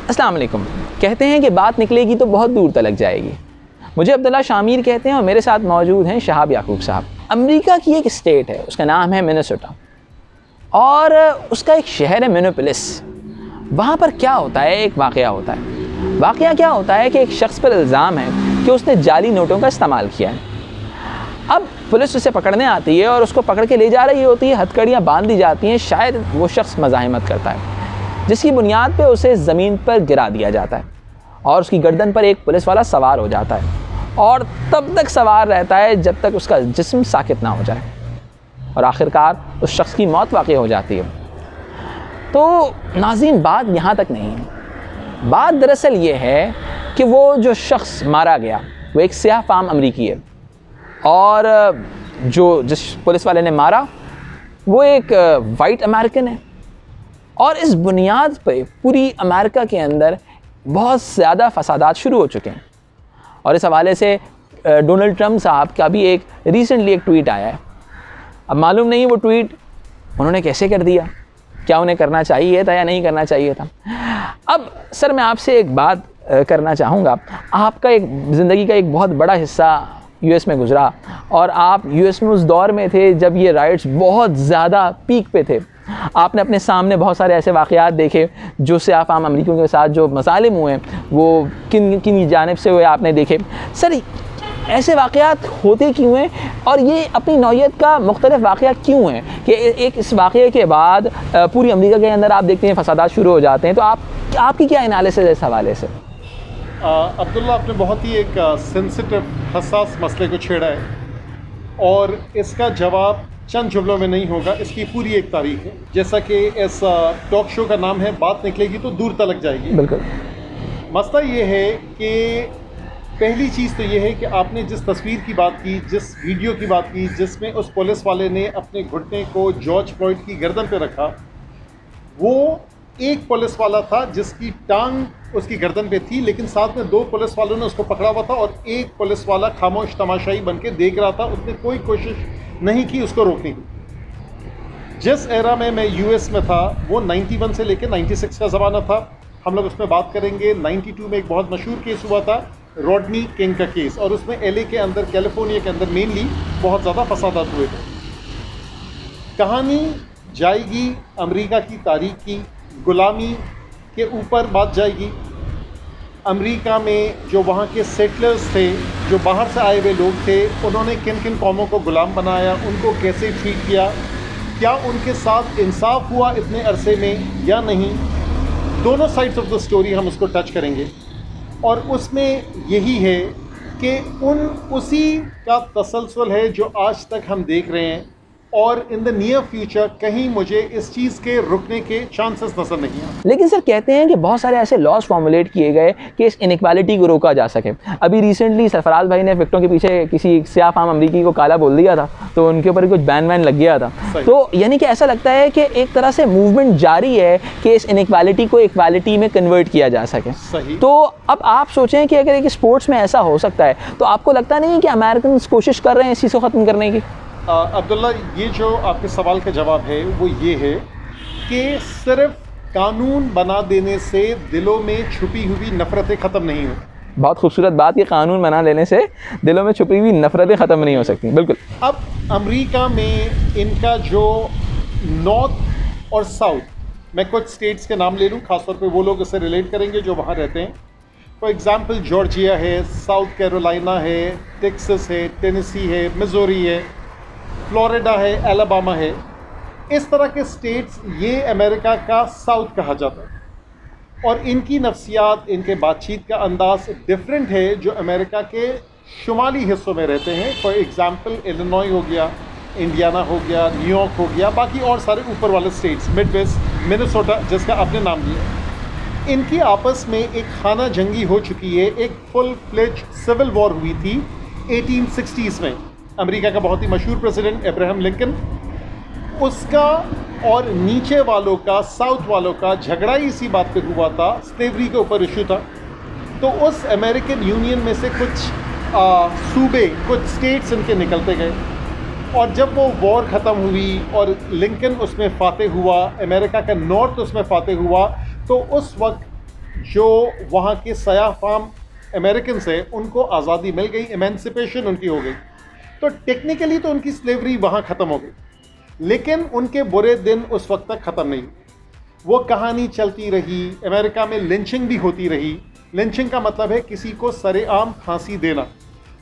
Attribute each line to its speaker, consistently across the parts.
Speaker 1: अस्सलाम वालेकुम। कहते हैं कि बात निकलेगी तो बहुत दूर तक जाएगी। मुझे अब्दुल्ला शामिर कहते हैं और मेरे साथ मौजूद हैं शहाब याकूब साहब। अमेरिका की एक स्टेट है, उसका नाम है मिनेसोटा और उसका एक शहर है मिनियोपोलिस। वहाँ पर क्या होता है, एक वाक़या होता है। वाक़या क्या होता है कि एक शख्स पर इल्ज़ाम है कि उसने जाली नोटों का इस्तेमाल किया है। अब पुलिस उसे पकड़ने आती है और उसको पकड़ के ले जा रही होती है, हथकड़ियाँ बांध दी जाती हैं। शायद वो शख्स मज़ाहिमत करता है, जिसकी बुनियाद पे उसे ज़मीन पर गिरा दिया जाता है और उसकी गर्दन पर एक पुलिस वाला सवार हो जाता है और तब तक सवार रहता है जब तक उसका जिस्म साकित ना हो जाए और आखिरकार उस शख्स की मौत वाक़ई हो जाती है। तो नाज़रीन, बात यहाँ तक नहीं है। बात दरअसल ये है कि वो जो शख्स मारा गया वो एक सियाह फाम अमरीकी है और जिस पुलिस वाले ने मारा वो एक वाइट अमेरिकन है। और इस बुनियाद पे पूरी अमेरिका के अंदर बहुत ज़्यादा फसादात शुरू हो चुके हैं और इस हवाले से डोनाल्ड ट्रंप साहब का भी एक रिसेंटली एक ट्वीट आया है। अब मालूम नहीं वो ट्वीट उन्होंने कैसे कर दिया, क्या उन्हें करना चाहिए था या नहीं करना चाहिए था। अब सर, मैं आपसे एक बात करना चाहूँगा। आपका एक ज़िंदगी का एक बहुत बड़ा हिस्सा यूएस में गुजरा और आप यूएस में उस दौर में थे जब ये राइट्स बहुत ज़्यादा पीक पे थे। आपने अपने सामने बहुत सारे ऐसे वाक़यात देखे जो सियाह फाम अमरीकियों के साथ जो मसालिम हुए वो किन जानिब से हुए आपने देखे। सर, ऐसे वाक़यात होते क्यों हैं और ये अपनी नौइयत का मुख्तलिफ वाक़यात क्यों हैं कि एक इस वाक़े के बाद पूरी अमरीका के अंदर आप देखते हैं फसादात शुरू हो जाते हैं। तो आपकी क्या एनालिसिस है इस हवाले से?
Speaker 2: अब्दुल्ला, आपने बहुत ही एक सेंसिटिव हसास मसले को छेड़ा है और इसका जवाब चंद जुमलों में नहीं होगा। इसकी पूरी एक तारीख है। जैसा कि इस टॉक शो का नाम है, बात निकलेगी तो दूर तक जाएगी।
Speaker 1: बिल्कुल।
Speaker 2: मसला ये है कि पहली चीज़ तो ये है कि आपने जिस तस्वीर की बात की, जिस वीडियो की बात की जिसमें उस पुलिस वाले ने अपने घुटने को जॉर्ज फ्लॉयड की गर्दन पे रखा, वो एक पुलिस वाला था जिसकी टांग उसकी गर्दन पे थी, लेकिन साथ में दो पुलिस वालों ने उसको पकड़ा हुआ था और एक पुलिस वाला खामोश तमाशाई बन के देख रहा था। उसने कोई कोशिश नहीं की उसको रोकने की। जिस एरा में मैं यूएस में था वो 91 से लेकर 96 का ज़माना था। हम लोग उसमें बात करेंगे। 92 में एक बहुत मशहूर केस हुआ था, रॉडनी किंग का केस, और उसमें एलए के अंदर, कैलिफोर्निया के अंदर मेनली बहुत ज़्यादा फसादात हुए थे। कहानी जाएगी अमेरिका की तारीख की, गुलामी के ऊपर बात जाएगी। अमेरिका में जो वहाँ के सेटलर्स थे, जो बाहर से आए हुए लोग थे, उन्होंने किन किन कौमों को गुलाम बनाया, उनको कैसे ट्रीट किया, क्या उनके साथ इंसाफ हुआ इतने अरसे में या नहीं। दोनों साइड्स ऑफ द स्टोरी हम उसको टच करेंगे और उसमें यही है कि उसी का तसलसल है जो आज तक हम देख रहे हैं और इन द नियर फ्यूचर कहीं मुझे इस चीज़ के रुकने के चांसेस नजर नहीं आते।
Speaker 1: लेकिन सर, कहते हैं कि बहुत सारे ऐसे लॉज फॉर्मुलेट किए गए कि इस इनइक्वालिटी को रोका जा सके। अभी रिसेंटली सरफराज भाई ने विक्टों के पीछे किसी सियाह फाम अमरीकी को काला बोल दिया था तो उनके ऊपर कुछ बैन वैन लग गया था। तो यानी कि ऐसा लगता है कि एक तरह से मूवमेंट जारी है कि इस इनइक्वालिटी को इक्वालिटी में कन्वर्ट किया जा सके।
Speaker 2: सही। तो
Speaker 1: अब आप सोचें कि अगर एक स्पोर्ट्स में ऐसा हो सकता है तो आपको लगता नहीं कि अमेरिकन कोशिश कर रहे हैं इस चीज़ को ख़त्म करने की?
Speaker 2: अब्दुल्ला, ये जो आपके सवाल का जवाब है वो ये है कि सिर्फ कानून बना देने से दिलों में छुपी हुई नफ़रतें ख़त्म नहीं होती।
Speaker 1: बहुत खूबसूरत बात, ये कानून बना देने से दिलों में छुपी हुई नफ़रतें ख़त्म नहीं हो सकती। बिल्कुल।
Speaker 2: अब अमेरिका में इनका जो नॉर्थ और साउथ, मैं कुछ स्टेट्स के नाम ले लूँ, ख़ासतौर पे वो लोग इससे रिलेट करेंगे जो वहाँ रहते हैं। फॉर एग्ज़ाम्पल जॉर्जिया है, साउथ कैरोलिना है, टेक्सास है, टेनेसी है, मिजोरी है, फ्लोरिडा है, एलाबामा है। इस तरह के स्टेट्स ये अमेरिका का साउथ कहा जाता है और इनकी नफ्सियात, इनके बातचीत का अंदाज डिफरेंट है जो अमेरिका के शुमाली हिस्सों में रहते हैं। फॉर एग्ज़ाम्पल इलिनॉय हो गया, इंडियाना हो गया, न्यूयॉर्क हो गया, बाकी और सारे ऊपर वाले स्टेट्स, मिडवेस्ट, मिनेसोटा जिसका आपने नाम लिया। इनकी आपस में एक खाना जंगी हो चुकी है, एक फुल फ्लेज सिविल वॉर हुई थी 1860s में। अमेरिका का बहुत ही मशहूर प्रेसिडेंट अब्राहम लिंकन, उसका और नीचे वालों का, साउथ वालों का झगड़ा इसी बात पे हुआ था, स्लेवरी के ऊपर इशू था। तो उस अमेरिकन यूनियन में से कुछ सूबे, कुछ स्टेट्स इनके निकलते गए, और जब वो वॉर ख़त्म हुई और लिंकन उसमें फाते हुआ, अमेरिका का नॉर्थ उसमें फाते हुआ, तो उस वक्त जो वहाँ के सयाह फार्म अमेरिकन से उनको आज़ादी मिल गई, एमेंसिपेशन उनकी हो गई। तो टेक्निकली तो उनकी स्लेवरी वहाँ ख़त्म हो गई, लेकिन उनके बुरे दिन उस वक्त तक ख़त्म नहीं। वो कहानी चलती रही, अमेरिका में लिंचिंग भी होती रही। लिंचिंग का मतलब है किसी को सरेआम फांसी देना,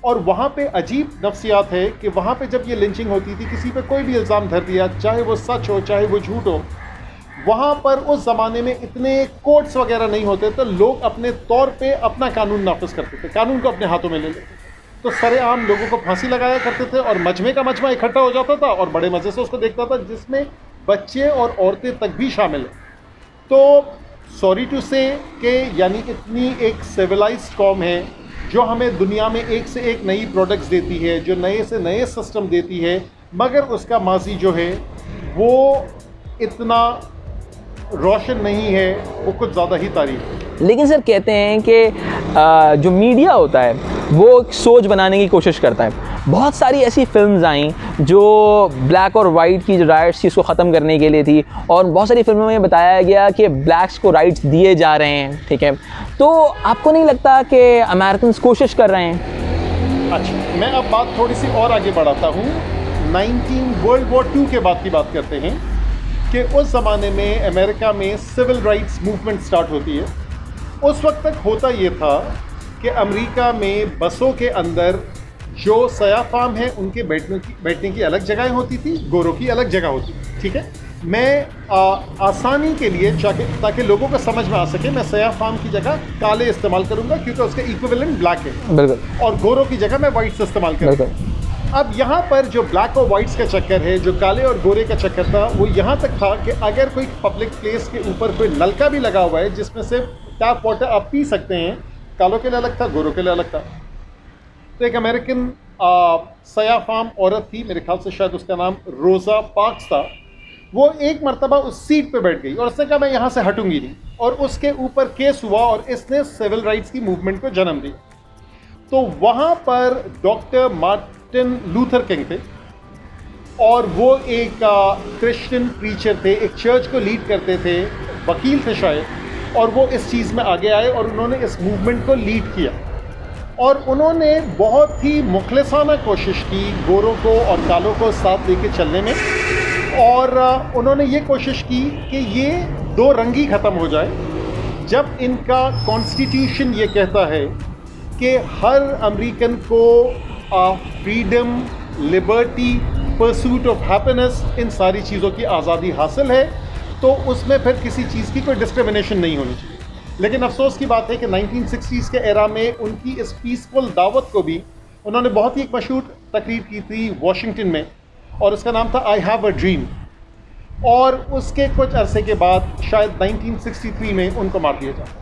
Speaker 2: और वहाँ पे अजीब नफ्सियात है कि वहाँ पे जब ये लिंचिंग होती थी, किसी पे कोई भी इल्ज़ाम धर दिया, चाहे वो सच हो चाहे वो झूठ हो, वहाँ पर उस ज़माने में इतने कोर्ट्स वगैरह नहीं होते, तो लोग अपने तौर पे अपना कानून नाफिज करते थे, कानून को अपने हाथों में ले लेते थे। तो सरेआम लोगों को फांसी लगाया करते थे, और मजमे का मजमा इकट्ठा हो जाता था और बड़े मज़े से उसको देखता था, जिसमें बच्चे और औरतें तक भी शामिल हैं। तो सॉरी टू से कि यानी इतनी एक सिविलाइज्ड कौम है जो हमें दुनिया में एक से एक नई प्रोडक्ट्स देती है, जो नए से नए सिस्टम देती है, मगर उसका माजी जो है वो इतना रोशन नहीं है, वो कुछ ज़्यादा ही तारीफ है।
Speaker 1: लेकिन सर कहते हैं कि जो मीडिया होता है वो एक सोच बनाने की कोशिश करता है। बहुत सारी ऐसी फिल्म्स आई जो ब्लैक और वाइट की जो राइट्स थी उसको ख़त्म करने के लिए थी, और बहुत सारी फिल्मों में बताया गया कि ब्लैक्स को राइट्स दिए जा रहे हैं, ठीक है। तो आपको नहीं लगता कि अमेरिकन कोशिश कर रहे हैं?
Speaker 2: अच्छा, मैं अब बात थोड़ी सी और आगे बढ़ाता हूँ। वर्ल्ड वॉर 2 के बाद की बात करते हैं कि उस ज़माने में अमेरिका में सिविल राइट्स मूवमेंट स्टार्ट होती है। उस वक्त तक होता ये था कि अमेरिका में बसों के अंदर जो सयाह फार्म है उनके बैठने की अलग जगहें होती थी, गोरों की अलग जगह होती थी, ठीक है। मैं आसानी के लिए ताकि लोगों को समझ में आ सके, मैं सयाह फार्म की जगह काले इस्तेमाल करूंगा क्योंकि उसका इक्विवेलेंट ब्लैक है,
Speaker 1: बिल्कुल,
Speaker 2: और गोरों की जगह मैं वाइट से इस्तेमाल करूँगा। अब यहाँ पर जो ब्लैक और वाइट्स का चक्कर है, जो काले और गोरे का चक्कर था, वो यहाँ तक था कि अगर कोई पब्लिक प्लेस के ऊपर कोई नलका भी लगा हुआ है जिसमें से टैप वाटर आप पी सकते हैं, कालों के लिए अलग था, गोरों के लिए अलग था। तो एक अमेरिकन सयाह फार्म औरत थी, मेरे ख्याल से शायद उसका नाम रोज़ा पार्क्स था। वो एक मरतबा उस सीट पे बैठ गई और उसने कहा मैं यहाँ से हटूंगी नहीं, और उसके ऊपर केस हुआ और इसने सिविल राइट्स की मूवमेंट को जन्म दिया। तो वहाँ पर डॉक्टर मार्टिन लूथर किंग थे, और वो एक क्रिश्चियन प्रीचर थे, एक चर्च को लीड करते थे, वकील थे शायद, और वो इस चीज़ में आगे आए और उन्होंने इस मूवमेंट को लीड किया। और उन्होंने बहुत ही मुखलिसाना कोशिश की गोरों को और कालों को साथ लेके चलने में, और उन्होंने ये कोशिश की कि ये दो रंगी ख़त्म हो जाए। जब इनका कॉन्स्टिट्यूशन ये कहता है कि हर अमेरिकन को freedom, liberty, pursuit of happiness, इन सारी चीज़ों की आज़ादी हासिल है, तो उसमें फिर किसी चीज़ की कोई डिस्क्रिमिनेशन नहीं होनी चाहिए। लेकिन अफसोस की बात है कि 1960s के एरा में उनकी इस पीसफुल दावत को भी उन्होंने बहुत ही एक मशहूर तकरीर की थी वॉशिंगटन में, और उसका नाम था आई हैव अ ड्रीम। और उसके कुछ अरसे के बाद शायद 1963 में उनको मार दिया जाता।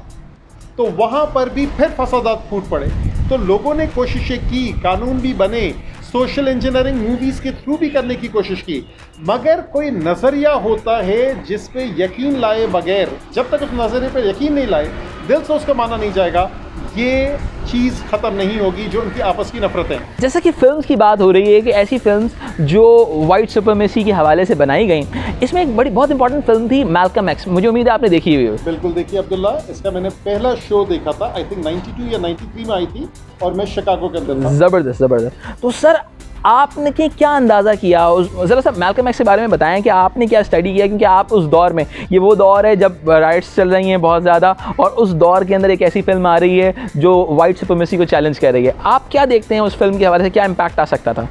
Speaker 2: तो वहाँ पर भी फिर फसादात फूट पड़े। तो लोगों ने कोशिशें की, कानून भी बने, सोशल इंजीनियरिंग मूवीज़ के थ्रू भी करने की कोशिश की, मगर कोई नज़रिया होता है जिस पे यकीन लाए बगैर, जब तक उस नज़रिए पे यकीन नहीं लाए, दिल से उसको माना नहीं जाएगा, ये चीज़ ख़त्म नहीं होगी जो उनकी आपस की नफरत है।
Speaker 1: जैसा कि फ़िल्म्स की बात हो रही है कि ऐसी फिल्म्स जो वाइट सुपरमेसी के हवाले से बनाई गई, इसमें एक बहुत इंपॉर्टेंट फिल्म थी मैल्कम एक्स, मुझे उम्मीद है आपने देखी हुई हो।
Speaker 2: बिल्कुल देखिए अब्दुल्ला, इसका मैंने पहला शो देखा था, आई थिंक 92 या 93 में आई थी, और मैं शिकागो के अंदर था।
Speaker 1: ज़बरदस्त। तो सर आपने क्या अंदाज़ा किया ज़रा सा मैल्कम एक्स के बारे में बताएं कि आपने क्या स्टडी किया, क्योंकि आप उस दौर में, ये वो दौर है जब राइट्स चल रही हैं बहुत ज़्यादा, और उस दौर के अंदर एक ऐसी फिल्म आ रही है जो वाइट सुपरमेसी को चैलेंज कर रही है। आप क्या देखते हैं उस फिल्म के हवाले से, क्या इम्पैक्ट आ सकता था?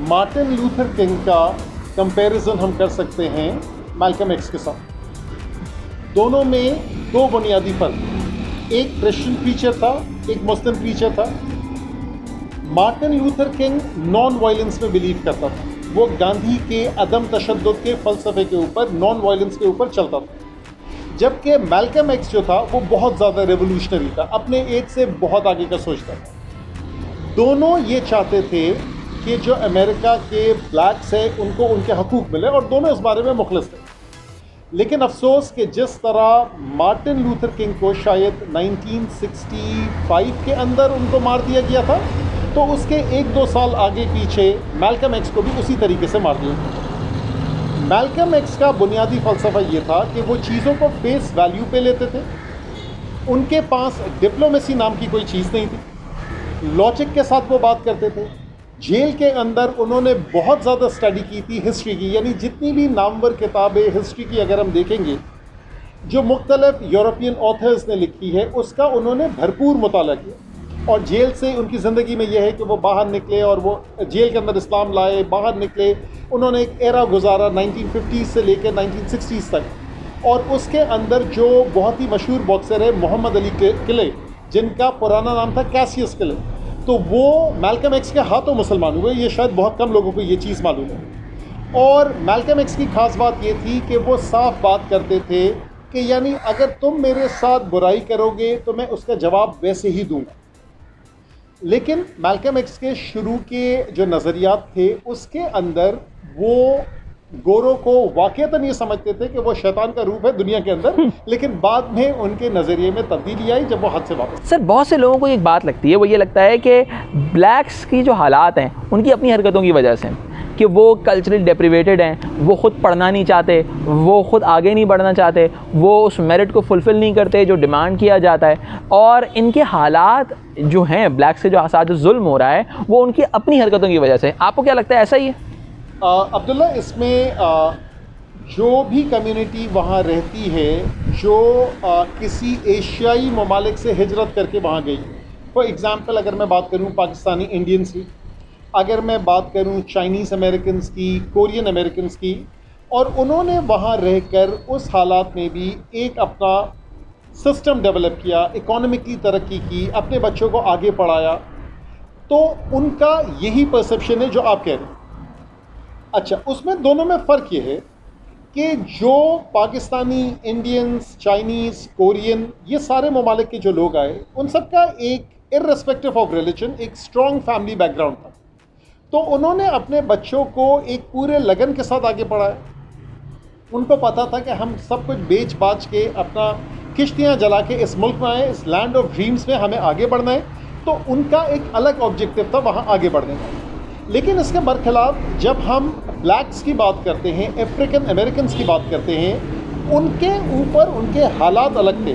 Speaker 2: मार्टिन लूथर किंग का कंपैरिजन हम कर सकते हैं मैल्कम एक्स के साथ। दोनों में दो बुनियादी फ़र्क, एक क्रिश्चियन प्रीचर था, एक मुस्लिम प्रीचर था। Martin Luther king non violence में बिलीव करता था, वो गांधी के अदम तशद्दुद के फ़लसफ़े के ऊपर, नॉन वायलेंस के ऊपर चलता था। जबकि मैल्कम एक्स जो था वो बहुत ज़्यादा रेवोल्यूशनरी था, अपने एज से बहुत आगे का सोचता था। दोनों ये चाहते थे कि जो अमेरिका के ब्लैक्स हैं उनको उनके हकूक़ मिले, और दोनों इस बारे में मुखलिस थे। लेकिन अफसोस कि जिस तरह मार्टिन लूथर किंग को शायद 1965 के अंदर उनको मार दिया गया था, तो उसके 1-2 साल आगे पीछे मैल्कम एक्स को भी उसी तरीके से मार दिया। मैल्कम एक्स का बुनियादी फ़लसफ़ा ये था कि वो चीज़ों को फेस वैल्यू पे लेते थे। उनके पास डिप्लोमेसी नाम की कोई चीज़ नहीं थी, लॉजिक के साथ वो बात करते थे। जेल के अंदर उन्होंने बहुत ज़्यादा स्टडी की थी हिस्ट्री की, यानी जितनी भी नामवर किताबें हिस्ट्री की अगर हम देखेंगे जो मुख्तलिफ यूरोपियन ऑथर्स ने लिखी है उसका उन्होंने भरपूर मुताला किया। और जेल से उनकी ज़िंदगी में यह है कि वो बाहर निकले और वो जेल के अंदर इस्लाम लाए, बाहर निकले, उन्होंने एक एरा गुजारा 1950 से लेकर 1960 तक। और उसके अंदर जो बहुत ही मशहूर बॉक्सर है मोहम्मद अली किले, जिनका पुराना नाम था कैसियस किले, तो वो मैल्कम एक्स के हाथों मुसलमान हुए। ये शायद बहुत कम लोगों को ये चीज़ मालूम है। और मैल्कम एक्स की ख़ास बात ये थी कि वो साफ बात करते थे कि यानी अगर तुम मेरे साथ बुराई करोगे तो मैं उसका जवाब वैसे ही दूंगा। लेकिन मैल्कम एक्स के शुरू के जो नज़रियात थे उसके अंदर वो गोरों को वाक़ईतन ये समझते थे कि वो शैतान का रूप है दुनिया के अंदर, लेकिन बाद में उनके नज़रिए में तब्दीली आई जब वो हद से वापस।
Speaker 1: सर, बहुत से लोगों को एक बात लगती है, वो ये लगता है कि ब्लैक्स की जो हालात हैं उनकी अपनी हरकतों की वजह से, कि वो कल्चरल डेप्रिवेटेड हैं, वो ख़ुद पढ़ना नहीं चाहते, वो ख़ुद आगे नहीं बढ़ना चाहते, वो उस मेरिट को फुलफ़िल नहीं करते जो डिमांड किया जाता है, और इनके हालात जो हैं ब्लैक्स से जो साथ जो जुल्म हो रहा है वो उनकी अपनी हरकतों की वजह से। आपको क्या लगता है, ऐसा ही है?
Speaker 2: अब्दुल्ला, इसमें जो भी कम्युनिटी वहाँ रहती है जो किसी एशियाई ममालिक से हिजरत करके वहाँ गई, फॉर एग्ज़ाम्पल अगर मैं बात करूँ पाकिस्तानी इंडियंस की, अगर मैं बात करूँ चाइनीज़ अमेरिकन्स की, कोरियन अमेरिकन्स की, और उन्होंने वहाँ रहकर उस हालात में भी एक अपना सिस्टम डेवलप किया, इकोनॉमिकली तरक्की की, अपने बच्चों को आगे पढ़ाया, तो उनका यही परसेप्शन है जो आप कह रहे हैं। अच्छा, उसमें दोनों में फ़र्क ये है कि जो पाकिस्तानी, इंडियंस, चाइनीज़, कोरियन, ये सारे ममालिक के जो लोग आए उन सब का एक इर्रेस्पेक्टिव ऑफ रिलीजन एक स्ट्रॉन्ग फैमिली बैकग्राउंड था। तो उन्होंने अपने बच्चों को एक पूरे लगन के साथ आगे पढ़ाया। उनको पता था कि हम सब कुछ बेच बाच के अपना किश्तियाँ जला के इस मुल्क में आए, इस लैंड ऑफ ड्रीम्स में हमें आगे बढ़ना है, तो उनका एक अलग ऑब्जेक्टिव था वहाँ आगे बढ़ने का। लेकिन इसके बरखिलाफ जब हम ब्लैक्स की बात करते हैं, अफ्रीकन अमेरिकन्स की बात करते हैं, उनके ऊपर उनके हालात अलग थे।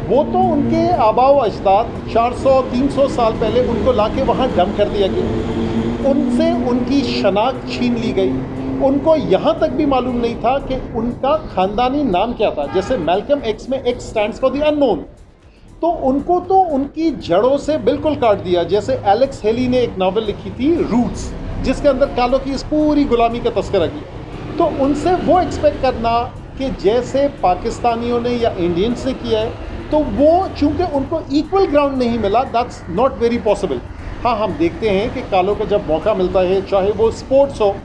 Speaker 2: वो तो उनके आबा व अजदाद 400-300 साल पहले उनको लाके वहाँ डंप कर दिया गया, उनसे उनकी शनाख्त छीन ली गई। उनको यहाँ तक भी मालूम नहीं था कि उनका ख़ानदानी नाम क्या था। जैसे मैल्कम एक्स में x stands for the unknown, तो उनको तो उनकी जड़ों से बिल्कुल काट दिया। जैसे एलेक्स हेली ने एक नावल लिखी थी रूट्स, जिसके अंदर कालों की इस पूरी गुलामी का तस्करा किया। तो उनसे वो एक्सपेक्ट करना कि जैसे पाकिस्तानियों ने या इंडियंस ने किया है, तो वो चूँकि उनको इक्वल ग्राउंड नहीं मिला, दैट्स नॉट वेरी पॉसिबल। हाँ, हम देखते हैं कि कालों को जब मौका मिलता है, चाहे वो स्पोर्ट्स हो,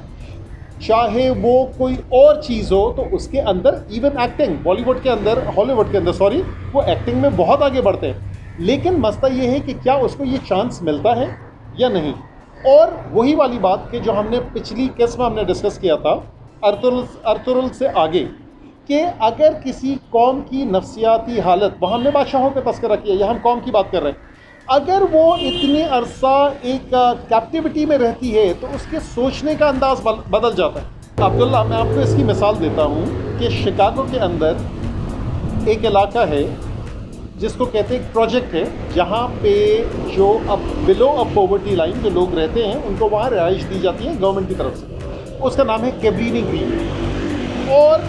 Speaker 2: चाहे वो कोई और चीज़ हो, तो उसके अंदर इवन एक्टिंग, बॉलीवुड के अंदर, हॉलीवुड के अंदर सॉरी, वो एक्टिंग में बहुत आगे बढ़ते हैं। लेकिन मसला ये है कि क्या उसको ये चांस मिलता है या नहीं। और वही वाली बात कि जो हमने पिछली केस में हमने डिस्कस किया था अर्तुगरुल से आगे, कि अगर किसी कौम की नफ्सियाती हालत, वहाँ हमने बादशाहों का तस्करा किया, या हम कौम की बात कर रहे हैं, अगर वो इतने अरसा एक कैप्टिविटी में रहती है तो उसके सोचने का अंदाज़ बदल जाता है। अब्दुल्ला, मैं आपको इसकी मिसाल देता हूँ कि शिकागो के अंदर एक इलाका है जिसको कहते हैं, एक प्रोजेक्ट है, जहाँ पे जो अब बिलो ऑफ पॉवर्टी लाइन जो लोग रहते हैं उनको वहाँ रिहाइश दी जाती है गवर्नमेंट की तरफ से। उसका नाम है कैब्रिनी ग्रीन। और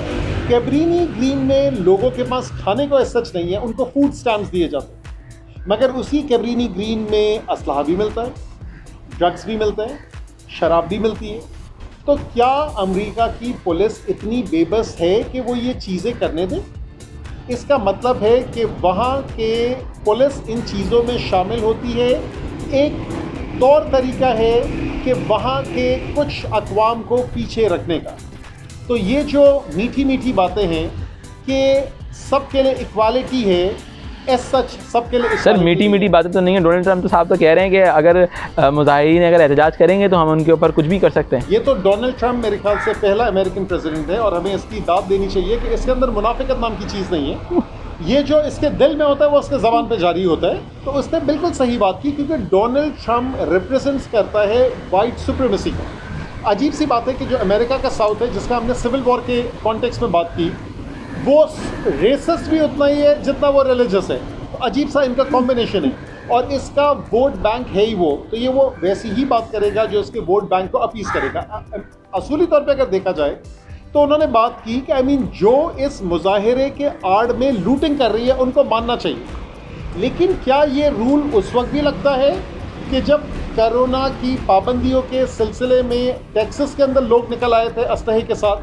Speaker 2: कैब्रिनी ग्रीन में लोगों के पास खाने को सच नहीं है, उनको फूड स्टैम्प्स दिए जाते हैं। मगर उसी कैब्रिनी ग्रीन में असलहा भी मिलता है, ड्रग्स भी मिलता है, शराब भी मिलती है। तो क्या अमेरिका की पुलिस इतनी बेबस है कि वो ये चीज़ें करने दें? इसका मतलब है कि वहाँ के पुलिस इन चीज़ों में शामिल होती है। एक तौर तरीका है कि वहाँ के कुछ अक़वाम को पीछे रखने का। तो ये जो मीठी मीठी बातें हैं कि सबके लिए इक्वालिटी है, एज सच सबके लिए।
Speaker 1: सर मीठी मीठी बातें तो नहीं है, डोनाल्ड ट्रंप तो साहब तो कह रहे हैं कि अगर मुजाहिरीन अगर एहतजाज करेंगे तो हम उनके ऊपर कुछ भी कर सकते हैं।
Speaker 2: ये तो डोनाल्ड ट्रंप मेरे ख्याल से पहला अमेरिकन प्रेसिडेंट है और हमें इसकी दाद देनी चाहिए कि इसके अंदर मुनाफिकत नाम की चीज़ नहीं है। ये जो इसके दिल में होता है वो उसके ज़बान पे जारी होता है। तो उसने बिल्कुल सही बात की, क्योंकि डोनाल्ड ट्रंप रिप्रेजेंट्स करता है वाइट सुप्रीमेसी को। अजीब सी बात है कि जो अमेरिका का साउथ है, जिसका हमने सिविल वॉर के कॉन्टेक्स्ट में बात की, वो रेसिस्ट भी उतना ही है जितना वो रिलीजियस है। तो अजीब सा इनका कॉम्बिनेशन है और इसका वोट बैंक है ही वो, तो ये वो वैसी ही बात करेगा जो इसके वोट बैंक को अपीस करेगा। असूली तौर पे अगर देखा जाए तो उन्होंने बात की कि जो इस मुजाहिरे के आड़ में लूटिंग कर रही है उनको मानना चाहिए। लेकिन क्या ये रूल उस वक्त भी लगता है कि जब कोरोना की पाबंदियों के सिलसिले में टेक्सास के अंदर लोग निकल आए थे असलहे के साथ,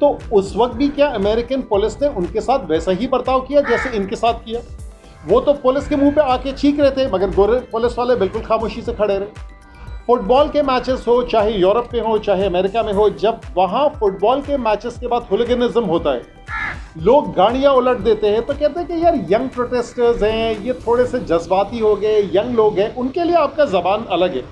Speaker 2: तो उस वक्त भी क्या अमेरिकन पुलिस ने उनके साथ वैसा ही बर्ताव किया जैसे इनके साथ किया? वो तो पुलिस के मुंह पे आके चीख रहे थे, मगर गोरे पुलिस वाले बिल्कुल खामोशी से खड़े रहे। फुटबॉल के मैचेस हो, चाहे यूरोप में हो चाहे अमेरिका में हो, जब वहाँ फुटबॉल के मैचेस के बाद हुलिगनिज्म होता है, लोग गाड़ियाँ उलट देते हैं, तो कहते हैं कि यार यंग प्रोटेस्टर्स हैं, ये थोड़े से जज्बाती हो गए, यंग लोग हैं, उनके लिए आपका ज़बान अलग है।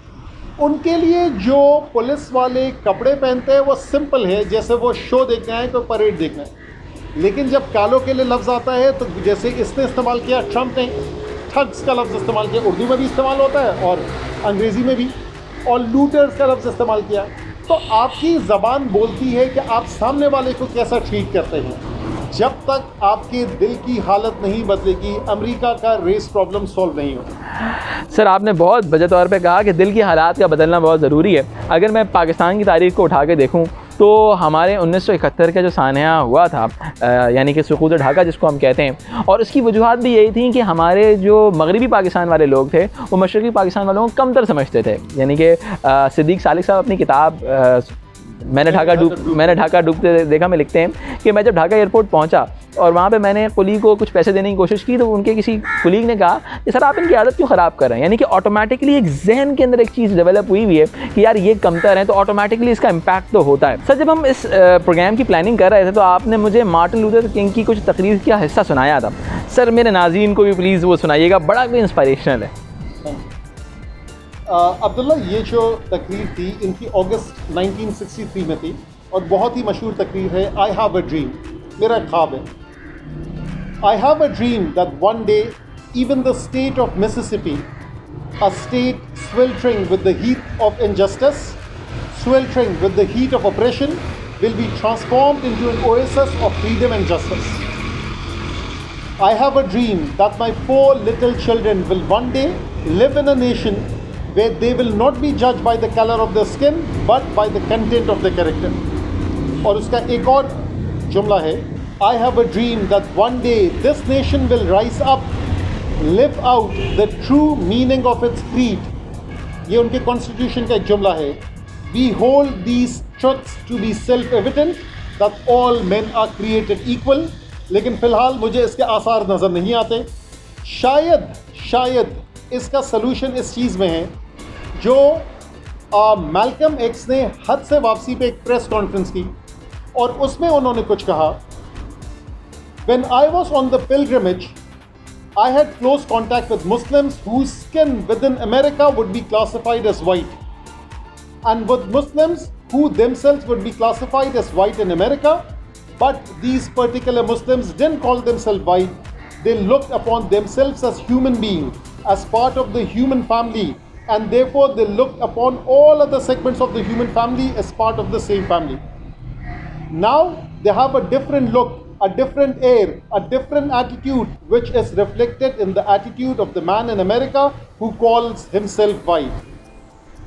Speaker 2: उनके लिए जो पुलिस वाले कपड़े पहनते हैं वो सिंपल है, जैसे वो शो देखना है, कोई परेड देखना है। लेकिन जब कालों के लिए लफ्ज़ आता है, तो जैसे इसने इस्तेमाल किया, ट्रंप ने ठग्स का लफ्ज़ इस्तेमाल किया, उर्दू में भी इस्तेमाल होता है और अंग्रेज़ी में भी, और लूटर्स का लफ्ज़ इस्तेमाल किया। तो आपकी ज़बान बोलती है कि आप सामने वाले को कैसा ट्रीट करते हैं। जब तक आपके दिल की हालत नहीं बदलेगी, अमेरिका का रेस प्रॉब्लम सॉल्व नहीं होगा।
Speaker 1: सर आपने बहुत वजह तौर पे कहा कि दिल की हालात का बदलना बहुत ज़रूरी है। अगर मैं पाकिस्तान की तारीख़ को उठा के देखूँ तो हमारे 1971 का जो सानिया हुआ था, यानी कि सुकूत ढाका जिसको हम कहते हैं, और उसकी वजूहत भी यही थी कि हमारे जो मगरबी पाकिस्तान वाले लोग थे वो मशरक़ी पाकिस्तान वालों को कमतर समझते थे। यानी कि सिद्दीक सालिक साहब अपनी किताब मैंने ढाका डूबते देखा में लिखते हैं कि मैं जब ढाका एयरपोर्ट पहुंचा और वहाँ पे मैंने कुली को कुछ पैसे देने की कोशिश की, तो उनके किसी कुलीग ने कहा कि सर आप इनकी आदत क्यों ख़राब कर रहे हैं। यानी कि ऑटोमेटिकली एक जहन के अंदर एक चीज़ डेवलप हुई हुई है कि यार ये कमतर है, तो ऑटोमेटिकली इसका इम्पैक्ट तो होता है। सर जब हम इस प्रोग्राम की प्लानिंग कर रहे थे तो आपने मुझे मार्टिन लूथर किंग की कुछ तकरीर का हिस्सा सुनाया था। सर मेरे नाज़रीन को भी प्लीज़ वो सुनाइएगा, बड़ा कोई इंस्पायरेशनल है।
Speaker 2: अब्दुल्ला, ये जो तकरीर थी इनकी अगस्त 1963 में थी और बहुत ही मशहूर तकरीर है, आई हैव अ ड्रीम, मेरा ख्वाब है। I have a dream that one day even the state of Mississippi, a state sweltering with the heat of injustice, sweltering with the heat of oppression, will be transformed into an oasis of freedom and justice. I have a dream that my 4 little children will one day live in a nation where they will not be judged by the color of their skin but by the content of their character. और उसका एक और जुमला है, I have a dream that one day this nation will rise up, live out the true meaning of its creed. ये उनके constitution का एक जुमला है, we hold these truths to be self-evident that all men are created equal. लेकिन फ़िलहाल मुझे इसके आसार नज़र नहीं आते। शायद इसका सलूशन इस चीज़ में है जो मैल्कम एक्स ने हद से वापसी पे एक प्रेस कॉन्फ्रेंस की और उसमें उन्होंने कुछ कहा, When I was on the pilgrimage, I had close contact with Muslims whose skin within America would be classified as white, and with Muslims who themselves would be classified as white in America, but these particular Muslims didn't call themselves white. They looked upon themselves as human beings, as part of the human family, and therefore they looked upon all other segments of the human family as part of the same family. Now they have a different look, a different air, a different attitude, which is reflected in the attitude of the man in America who calls himself white.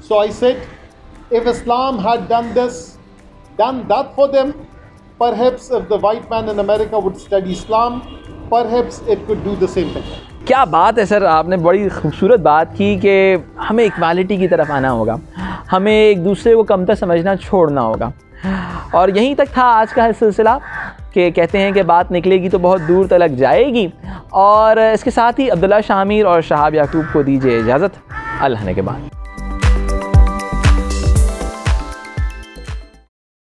Speaker 2: So I said, if Islam had done that for them, perhaps if the white man in America would study Islam, perhaps it could do the same thing.
Speaker 1: क्या बात है sir, आपने बड़ी खूबसूरत बात की कि हमें इक्वालिटी की तरफ आना होगा, हमें एक दूसरे को कमतर समझना छोड़ना होगा। और यहीं तक था आज का सिलसिला कि कहते हैं कि बात निकलेगी तो बहुत दूर तक जाएगी। और इसके साथ ही अब्दुल्ला शाह आमिर और शहाब याकूब को दीजिए इजाज़त, अल्लाह ने के बाद।